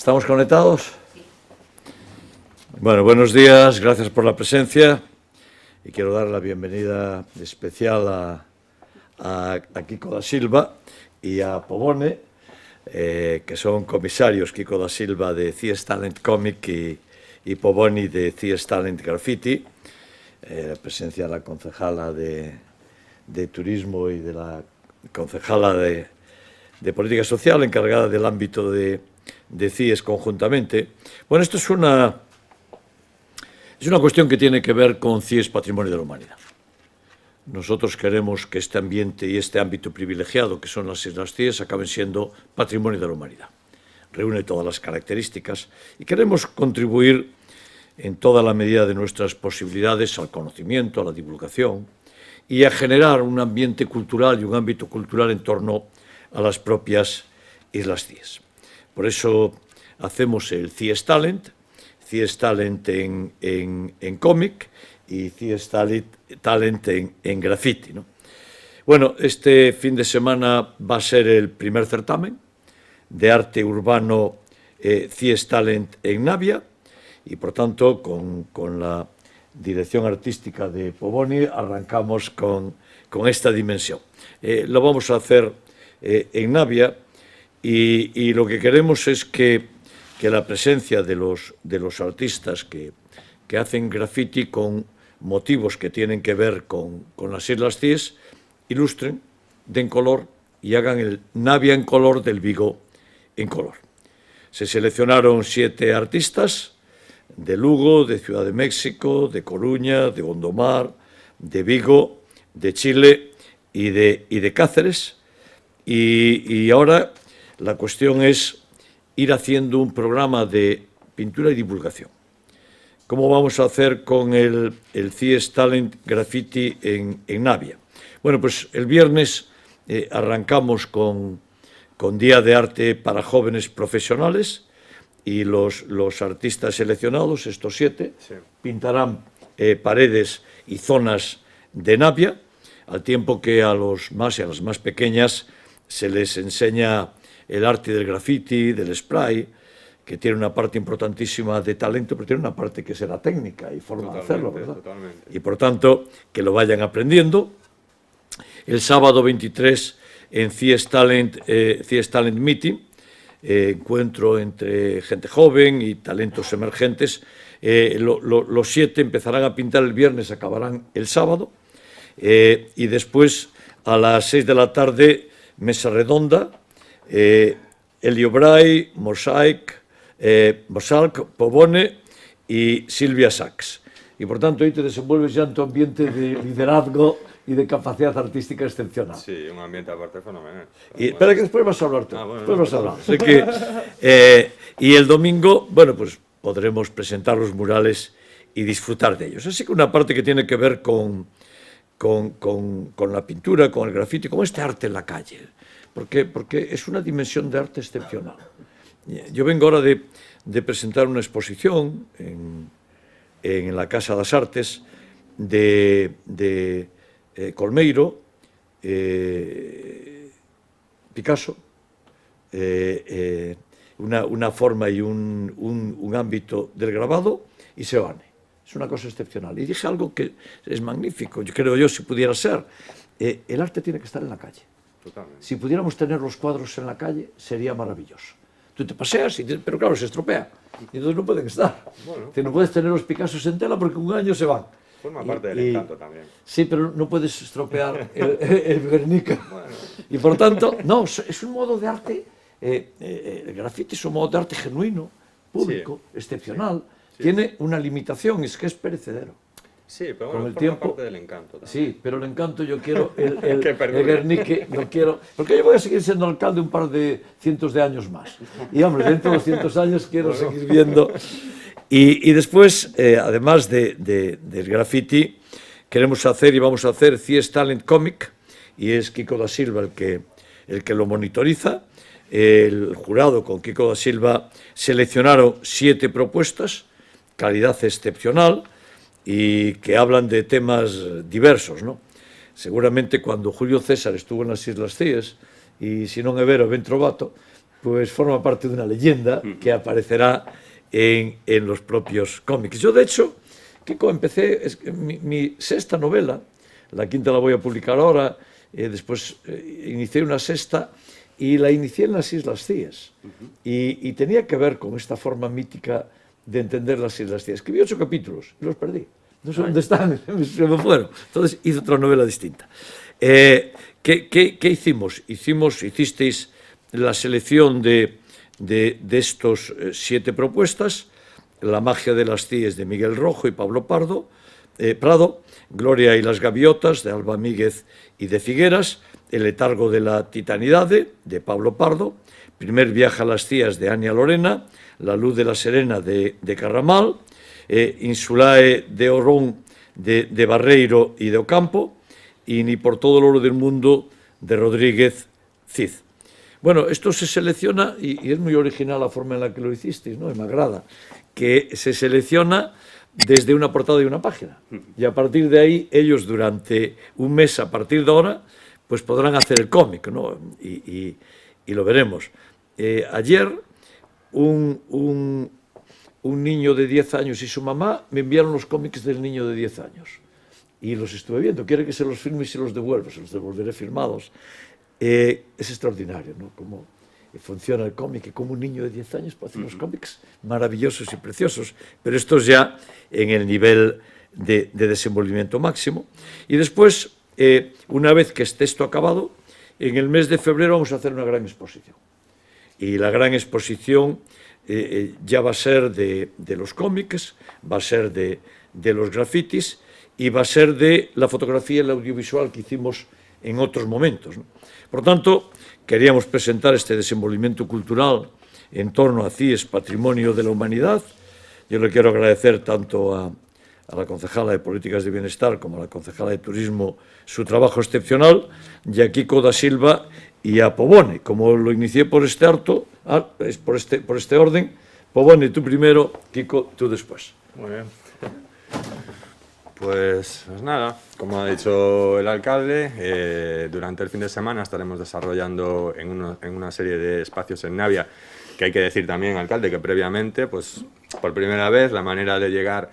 ¿Estamos conectados? Bueno, buenos días, gracias por la presencia y quiero dar la bienvenida especial a Kiko da Silva y a Pobone, que son comisarios, Kiko da Silva de CIES Talent Comic y Pobone de CIES Talent Graffiti, la presencia de la concejala de Turismo y de la concejala de Política Social, encargada del ámbito de CIES conjuntamente. Bueno, esto es una cuestión que tiene que ver con CIES Patrimonio de la Humanidad. Nosotros queremos que este ambiente y este ámbito privilegiado que son las Islas CIES acaben siendo Patrimonio de la Humanidad. Reúne todas las características y queremos contribuir en toda la medida de nuestras posibilidades al conocimiento, a la divulgación y a generar un ambiente cultural y un ámbito cultural en torno a las propias Islas CIES. Por eso hacemos el CIES Talent en cómic y CIES Talent en graffiti, ¿no? Bueno, este fin de semana va a ser el primer certamen de arte urbano CIES Talent en Navia y, por tanto, con la dirección artística de Pobone arrancamos con esta dimensión. Lo vamos a hacer en Navia y lo que queremos es que la presencia de los artistas que hacen graffiti con motivos que tienen que ver con las Islas CIES ilustren, den color y hagan el Navia en color del Vigo en color. Se seleccionaron 7 artistas de Lugo, de Ciudad de México, de Coruña, de Gondomar, de Vigo, de Chile y de Cáceres. Y ahora la cuestión es ir haciendo un programa de pintura y divulgación. ¿Cómo vamos a hacer con el CIES Talent Graffiti en Navia? Bueno, pues el viernes arrancamos con Día de Arte para Jóvenes Profesionales y los artistas seleccionados, estos 7, sí, pintarán paredes y zonas de Navia, al tiempo que a los más y a las más pequeñas se les enseña el arte del graffiti, del spray, que tiene una parte importantísima de talento, pero tiene una parte que será técnica y forma de hacerlo, ¿verdad? Totalmente. Y por tanto, que lo vayan aprendiendo. El sábado 23 en CIES Talent Meeting, encuentro entre gente joven y talentos emergentes. Los 7 empezarán a pintar el viernes, acabarán el sábado, y después a las 6 de la tarde, mesa redonda, Elio Bray, Mosaic, Pobone y Silvia Sachs. Y por tanto ahí te desenvuelves ya en tu ambiente de liderazgo y de capacidad artística excepcional. Sí, un ambiente aparte fenomenal. Y espera que después vas a hablar tú. Bueno, después vas a hablar. Así que, y el domingo, bueno, pues podremos presentar los murales y disfrutar de ellos. Así que una parte que tiene que ver con la pintura, con el grafiti, con este arte en la calle. Porque es una dimensión de arte excepcional. Yo vengo ahora de presentar una exposición en la Casa das Artes de Colmeiro, Picasso, una forma y un ámbito del grabado y Seoane. Es una cosa excepcional. Y dije algo que es magnífico, yo creo si pudiera ser. El arte tiene que estar en la calle. Totalmente. Si pudiéramos tener los cuadros en la calle, sería maravilloso. Tú te paseas, pero claro, se estropea. Y entonces no pueden estar. Bueno. No puedes tener los Picassos en tela porque un año se van. Forma parte del encanto también. Sí, pero no puedes estropear el Guernica. Bueno. Y por tanto, no, es un modo de arte, el grafiti es un modo de arte genuino, público, sí, excepcional. Sí. Tiene una limitación, es que es perecedero. Sí, pero bueno, con el forma tiempo, parte del encanto también. Sí, pero el encanto yo quiero, el Guernica, no quiero, porque yo voy a seguir siendo alcalde un par de cientos de años más. Y hombre, dentro de 200 años quiero seguir viendo. Y después, además del graffiti, queremos hacer y vamos a hacer CIES Talent Comic, y es Kiko da Silva el que lo monitoriza. El jurado con Kiko da Silva seleccionaron 7 propuestas, calidad excepcional, y que hablan de temas diversos, ¿no? Seguramente cuando Julio César estuvo en las Islas CIES, y si non é vero, ben trovato, pues forma parte de una leyenda que aparecerá en los propios cómics. Yo, de hecho, Kiko, empecé mi sexta novela, la quinta la voy a publicar ahora, después inicié una sexta y la inicié en las Islas Cíes. Y tenía que ver con esta forma mítica de entender las Islas Cíes. Escribí 8 capítulos y los perdí. No sé dónde están, se me fueron. Entonces hice otra novela distinta. ¿Qué hicimos? Hicisteis la selección de estos 7 propuestas: La magia de las Cíes, de Miguel Rojo y Pablo Prado, Gloria y las gaviotas, de Alba Míguez y de Figueras, El letargo de la titanidade, de Pablo Pardo, Primer viaje a las Cías, de Ania Lorena, La luz de la Serena, de Carramal, Insulae de Orón, de Barreiro y de Ocampo, y Ni por todo el oro del mundo, de Rodríguez Cid. Bueno, esto se selecciona, y es muy original la forma en la que lo hicisteis, ¿no? Y me agrada, que se selecciona desde una portada y una página. Y a partir de ahí, ellos durante un mes, a partir de ahora, pues podrán hacer el cómic, ¿no? Y lo veremos. Ayer, un niño de 10 años y su mamá me enviaron los cómics del niño de 10 años. Y los estuve viendo. Quiere que se los firme y se los devuelva. Se los devolveré firmados. Es extraordinario, ¿no? Cómo funciona el cómic y cómo un niño de 10 años puede hacer unos cómics maravillosos y preciosos. Pero esto es ya en el nivel de desenvolvimiento máximo. Y después, una vez que esté esto acabado, en el mes de febrero vamos a hacer una gran exposición. Y la gran exposición ya va a ser de los cómics, va a ser de los grafitis y va a ser de la fotografía y el audiovisual que hicimos en otros momentos, ¿no? Por tanto, queríamos presentar este desenvolvimiento cultural en torno a CIES, Patrimonio de la Humanidad. Yo le quiero agradecer tanto a la concejala de Políticas de Bienestar como a la concejala de Turismo su trabajo excepcional, y a Kiko da Silva y a Pobone. Como lo inicié por este por este orden, Pobone tú primero, Kiko tú después. Muy bien. Pues nada, como ha dicho el alcalde, durante el fin de semana estaremos desarrollando en una serie de espacios en Navia, que hay que decir también, alcalde, que previamente, pues por primera vez, la manera de llegar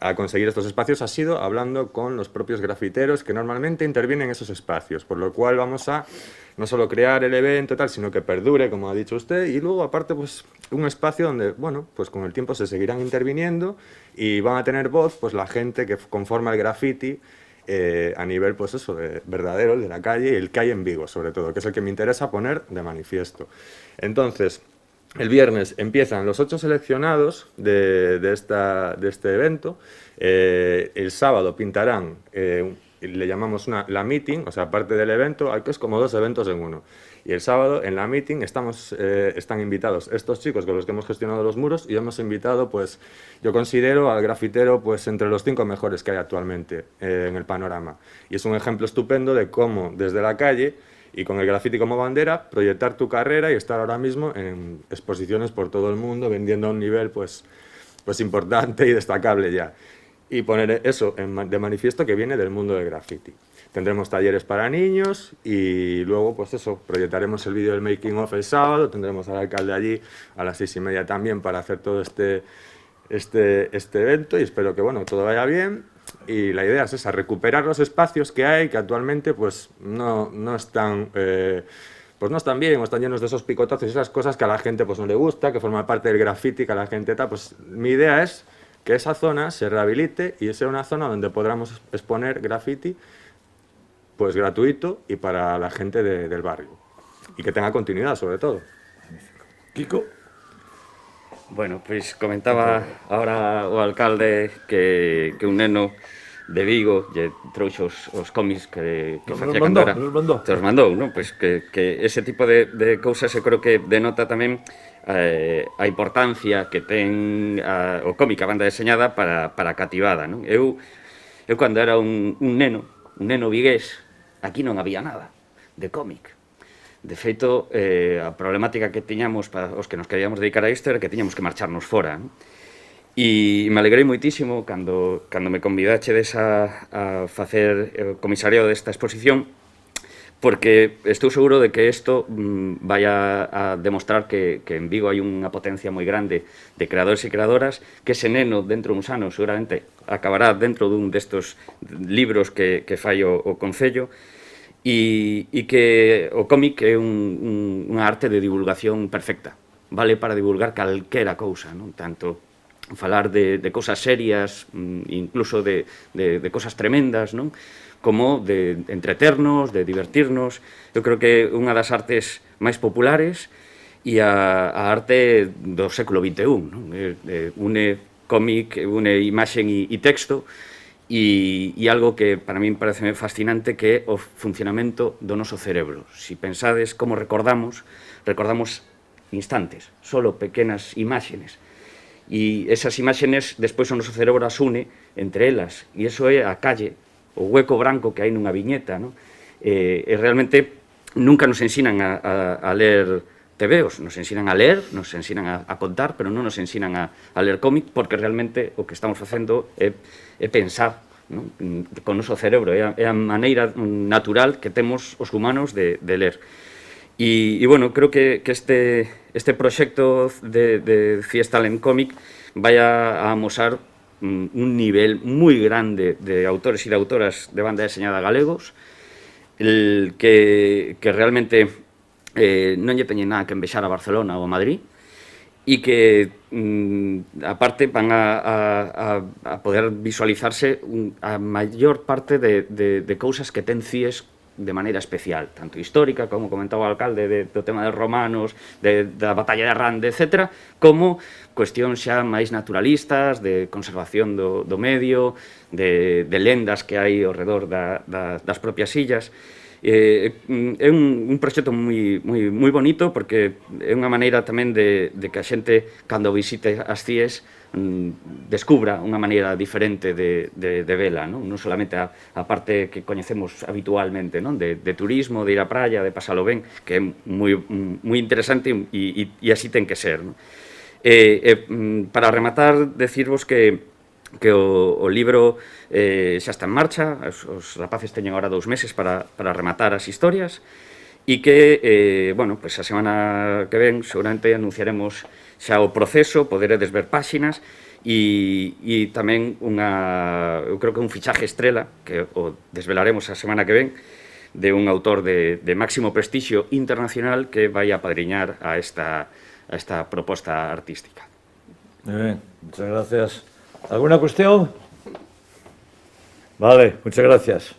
a conseguir estos espacios ha sido hablando con los propios grafiteros que normalmente intervienen en esos espacios, por lo cual vamos a no solo crear el evento y tal, sino que perdure, como ha dicho usted, y luego aparte pues un espacio donde, bueno, pues con el tiempo se seguirán interviniendo y van a tener voz pues la gente que conforma el graffiti a nivel pues eso, verdadero, de la calle, y el que hay en Vigo sobre todo, que es el que me interesa poner de manifiesto. Entonces, el viernes empiezan los 8 seleccionados de este evento. El sábado pintarán, le llamamos la meeting, o sea, aparte del evento, que es como 2 eventos en uno. Y el sábado en la meeting están invitados estos chicos con los que hemos gestionado los muros, y hemos invitado, pues, yo considero al grafitero pues entre los 5 mejores que hay actualmente en el panorama. Y es un ejemplo estupendo de cómo desde la calle y con el graffiti como bandera, proyectar tu carrera y estar ahora mismo en exposiciones por todo el mundo, vendiendo a un nivel pues importante y destacable ya. Y poner eso de manifiesto que viene del mundo del graffiti. Tendremos talleres para niños y luego, pues eso, proyectaremos el vídeo del making of el sábado, tendremos al alcalde allí a las 6:30 también para hacer todo este evento, y espero que, bueno, todo vaya bien. Y la idea es esa, recuperar los espacios que hay, que actualmente pues no están bien, o están llenos de esos picotazos y esas cosas que a la gente pues no le gusta, que forman parte del graffiti, que a la gente tal. Pues mi idea es que esa zona se rehabilite y sea una zona donde podamos exponer graffiti pues gratuito y para la gente del barrio, y que tenga continuidad sobre todo. Kiko. Bueno, pois comentaba ahora o alcalde que un neno de Vigo lle trouxo os cómics que facía cando era. Te os mandou, non? Pois que ese tipo de cousas eu creo que denota tamén a importancia que ten o cómic, a banda deseñada para a cativada, non? Eu cando era un neno vigués, aquí non había nada de cómic. De feito, a problemática que tiñamos para os que nos queríamos dedicar a isto era que tiñamos que marcharnos fora, non? E me alegrei moitísimo cando me convidachedes a facer o comisariado desta exposición, porque estou seguro de que isto vai a demostrar que en Vigo hai unha potencia moi grande de creadores e creadoras, que ese neno dentro de uns anos seguramente acabará dentro dun destos libros que fai o Concello, e que o cómic é unha arte de divulgación perfecta, vale para divulgar calquera cousa, non? Tanto falar de cousas serias, incluso de cousas tremendas, non? Como de entreternos, de divertirnos. Eu creo que é unha das artes máis populares e a arte do século XXI, non? Une cómic, une imaxen e texto, e algo que para min parece fascinante, que é o funcionamento do noso cerebro. Si pensades como recordamos instantes, solo pequenas imágenes, e esas imágenes despois o noso cerebro as une entre elas, e iso é a calle, o hueco branco que hai nunha viñeta, non? E realmente nunca nos ensinan a ler tebeos, nos ensinan a ler, nos ensinan a contar, pero non nos ensinan a ler cómic, porque realmente o que estamos facendo é pensar, non? Con o noso cerebro, é a maneira natural que temos os humanos de ler. E bueno, creo que este proxecto de Fiesta Talent Cómic vai a amosar un nivel moi grande de autores e de autoras de banda deseñada galegos, que realmente non lle teñen nada que envexar a Barcelona ou a Madrid, e que, aparte, van a poder visualizarse a maior parte de cousas que ten CIES de maneira especial, tanto histórica, como comentaba o alcalde, do tema dos romanos, da batalla de Rande, etc., como cuestións xa máis naturalistas, de conservación do medio, de lendas que hai ao redor das propias illas. É un proxecto moi bonito, porque é unha maneira tamén de que a xente, cando visite as CIES, descubra unha maneira diferente de vela, non solamente a parte que coñecemos habitualmente, non? De turismo, de ir á praia, de pasalo ben, que é moi interesante e así ten que ser, non? Para rematar, decirvos que o libro xa está en marcha, os rapaces teñen agora 2 meses para rematar as historias, e que, bueno, pues a semana que ven seguramente anunciaremos xa o proceso, poderedes ver páxinas, e tamén eu creo que un fichaje estrela, que o desvelaremos a semana que ven, de un autor de máximo prestixio internacional que vai a apadriñar a esta proposta artística. Muy bien, muchas gracias. ¿Alguna cuestión? Vale, muchas gracias.